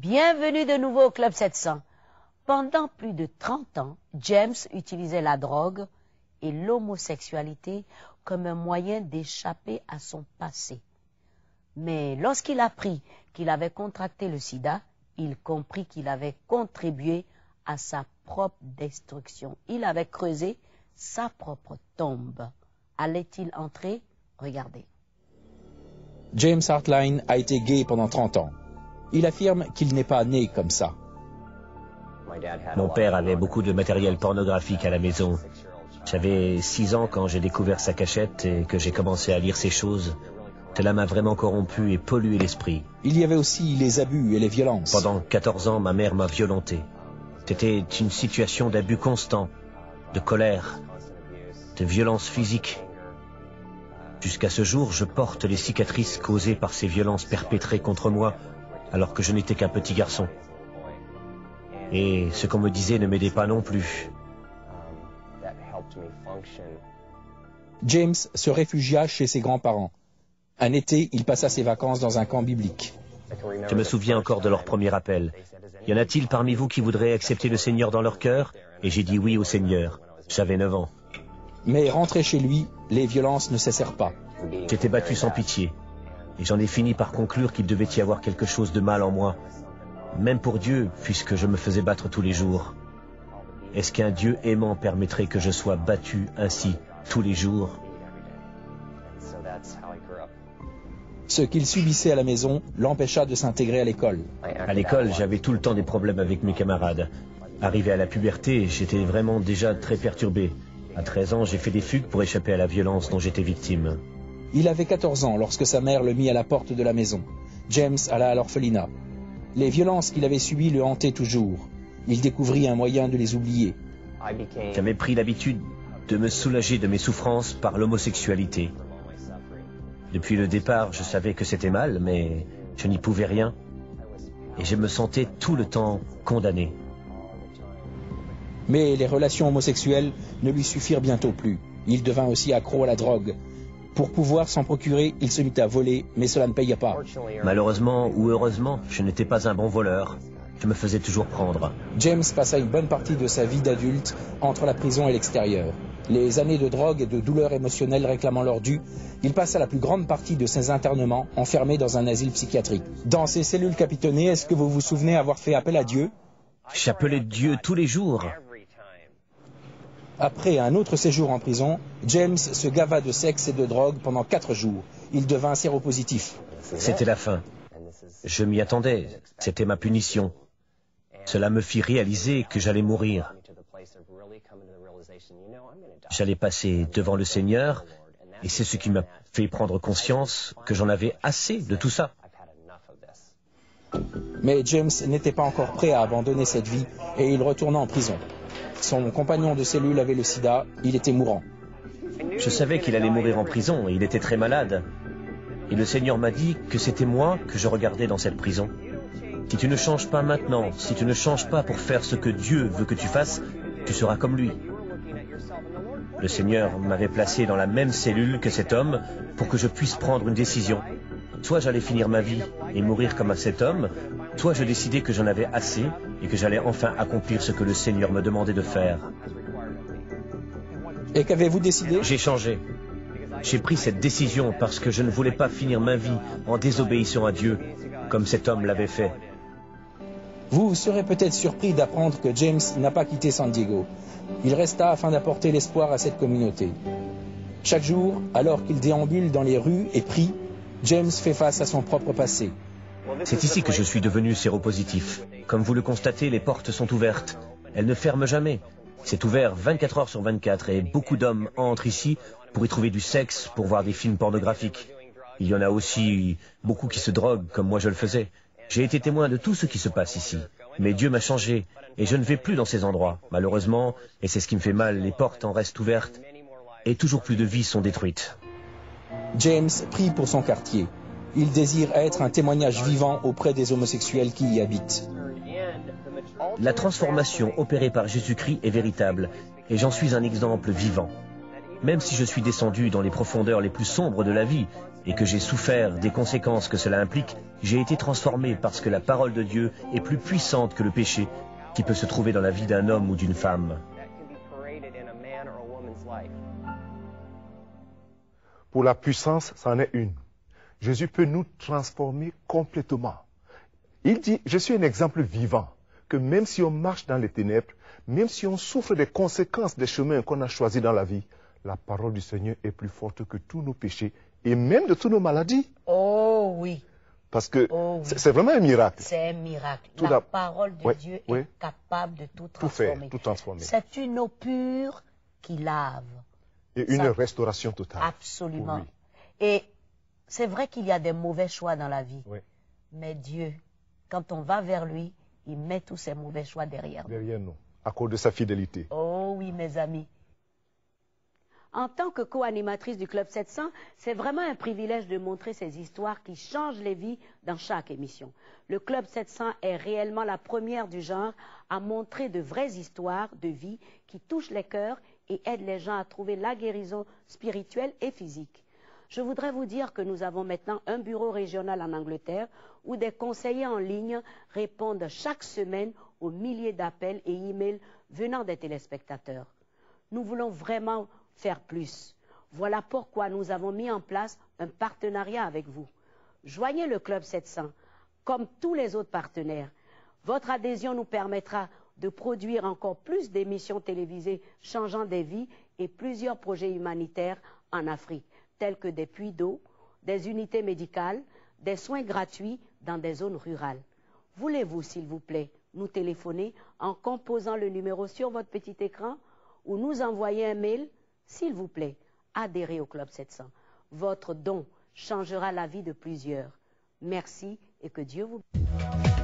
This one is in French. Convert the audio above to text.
Bienvenue de nouveau au Club 700. Pendant plus de 30 ans, James utilisait la drogue et l'homosexualité comme un moyen d'échapper à son passé. Mais lorsqu'il apprit qu'il avait contracté le sida, il comprit qu'il avait contribué à sa propre destruction. Il avait creusé sa propre tombe. Allait-il entrer? Regardez. James Hartline a été gay pendant 30 ans. Il affirme qu'il n'est pas né comme ça. Mon père avait beaucoup de matériel pornographique à la maison. J'avais 6 ans quand j'ai découvert sa cachette et que j'ai commencé à lire ces choses. Cela m'a vraiment corrompu et pollué l'esprit. Il y avait aussi les abus et les violences. Pendant 14 ans, ma mère m'a violenté. C'était une situation d'abus constant, de colère, de violence physique. Jusqu'à ce jour, je porte les cicatrices causées par ces violences perpétrées contre moi, alors que je n'étais qu'un petit garçon. Et ce qu'on me disait ne m'aidait pas non plus. James se réfugia chez ses grands-parents. Un été, il passa ses vacances dans un camp biblique. Je me souviens encore de leur premier appel. Y en a-t-il parmi vous qui voudraient accepter le Seigneur dans leur cœur? Et j'ai dit oui au Seigneur. J'avais 9 ans. Mais rentré chez lui, les violences ne cessèrent pas. J'étais battu sans pitié. Et j'en ai fini par conclure qu'il devait y avoir quelque chose de mal en moi. Même pour Dieu, puisque je me faisais battre tous les jours. Est-ce qu'un Dieu aimant permettrait que je sois battu ainsi tous les jours? Ce qu'il subissait à la maison l'empêcha de s'intégrer à l'école. À l'école, j'avais tout le temps des problèmes avec mes camarades. Arrivé à la puberté, j'étais vraiment déjà très perturbé. À 13 ans, j'ai fait des fugues pour échapper à la violence dont j'étais victime. Il avait 14 ans lorsque sa mère le mit à la porte de la maison. James alla à l'orphelinat. Les violences qu'il avait subies le hantaient toujours. Il découvrit un moyen de les oublier. J'avais pris l'habitude de me soulager de mes souffrances par l'homosexualité. Depuis le départ, je savais que c'était mal, mais je n'y pouvais rien. Et je me sentais tout le temps condamné. Mais les relations homosexuelles ne lui suffirent bientôt plus. Il devint aussi accro à la drogue. Pour pouvoir s'en procurer, il se mit à voler, mais cela ne paya pas. Malheureusement ou heureusement, je n'étais pas un bon voleur. Je me faisais toujours prendre. James passa une bonne partie de sa vie d'adulte entre la prison et l'extérieur. Les années de drogue et de douleurs émotionnelles réclamant leur dû, il passa la plus grande partie de ses internements enfermé dans un asile psychiatrique. Dans ces cellules capitonnées, est-ce que vous vous souvenez avoir fait appel à Dieu? J'appelais Dieu tous les jours. Après un autre séjour en prison, James se gava de sexe et de drogue pendant 4 jours. Il devint séropositif. C'était la fin. Je m'y attendais. C'était ma punition. Cela me fit réaliser que j'allais mourir. J'allais passer devant le Seigneur, et c'est ce qui m'a fait prendre conscience que j'en avais assez de tout ça. Mais James n'était pas encore prêt à abandonner cette vie, et il retourna en prison. Son compagnon de cellule avait le sida, il était mourant. Je savais qu'il allait mourir en prison, et il était très malade. Et le Seigneur m'a dit que c'était moi que je regardais dans cette prison. Si tu ne changes pas maintenant, si tu ne changes pas pour faire ce que Dieu veut que tu fasses, tu seras comme lui. Le Seigneur m'avait placé dans la même cellule que cet homme pour que je puisse prendre une décision. Soit j'allais finir ma vie et mourir comme cet homme, soit je décidais que j'en avais assez et que j'allais enfin accomplir ce que le Seigneur me demandait de faire. Et qu'avez-vous décidé? J'ai changé. J'ai pris cette décision parce que je ne voulais pas finir ma vie en désobéissant à Dieu, comme cet homme l'avait fait. Vous serez peut-être surpris d'apprendre que James n'a pas quitté San Diego. Il resta afin d'apporter l'espoir à cette communauté. Chaque jour, alors qu'il déambule dans les rues et prie, James fait face à son propre passé. C'est ici que je suis devenu séropositif. Comme vous le constatez, les portes sont ouvertes. Elles ne ferment jamais. C'est ouvert 24 heures sur 24 et beaucoup d'hommes entrent ici pour y trouver du sexe, pour voir des films pornographiques. Il y en a aussi beaucoup qui se droguent comme moi je le faisais. J'ai été témoin de tout ce qui se passe ici. Mais Dieu m'a changé et je ne vais plus dans ces endroits. Malheureusement, et c'est ce qui me fait mal, les portes en restent ouvertes et toujours plus de vies sont détruites. James prie pour son quartier. Il désire être un témoignage vivant auprès des homosexuels qui y habitent. La transformation opérée par Jésus-Christ est véritable et j'en suis un exemple vivant. Même si je suis descendu dans les profondeurs les plus sombres de la vie et que j'ai souffert des conséquences que cela implique, J'ai été transformé parce que la parole de Dieu est plus puissante que le péché qui peut se trouver dans la vie d'un homme ou d'une femme. Pour la puissance, c'en est une. Jésus peut nous transformer complètement. Il dit, je suis un exemple vivant, que même si on marche dans les ténèbres, même si on souffre des conséquences des chemins qu'on a choisis dans la vie, la parole du Seigneur est plus forte que tous nos péchés et même de toutes nos maladies. Oh oui. Parce que oui. C'est vraiment un miracle. C'est un miracle. La parole de Dieu est capable de tout transformer. Tout transformer. C'est une eau pure qui lave. Et une restauration totale. Absolument. Et c'est vrai qu'il y a des mauvais choix dans la vie. Oui. Mais Dieu, quand on va vers lui, il met tous ces mauvais choix derrière nous. Derrière nous, à cause de sa fidélité. Oh oui, mes amis. En tant que co-animatrice du Club 700, c'est vraiment un privilège de montrer ces histoires qui changent les vies dans chaque émission. Le Club 700 est réellement la première du genre à montrer de vraies histoires de vie qui touchent les cœurs et aident les gens à trouver la guérison spirituelle et physique. Je voudrais vous dire que nous avons maintenant un bureau régional en Angleterre où des conseillers en ligne répondent chaque semaine aux milliers d'appels et emails venant des téléspectateurs. Nous voulons vraiment faire plus. Voilà pourquoi nous avons mis en place un partenariat avec vous. Joignez le Club 700, comme tous les autres partenaires. Votre adhésion nous permettra de produire encore plus d'émissions télévisées changeant des vies et plusieurs projets humanitaires en Afrique, tels que des puits d'eau, des unités médicales, des soins gratuits dans des zones rurales. Voulez-vous, s'il vous plaît, nous téléphoner en composant le numéro sur votre petit écran ou nous envoyer un mail? S'il vous plaît, adhérez au Club 700. Votre don changera la vie de plusieurs. Merci et que Dieu vous bénisse.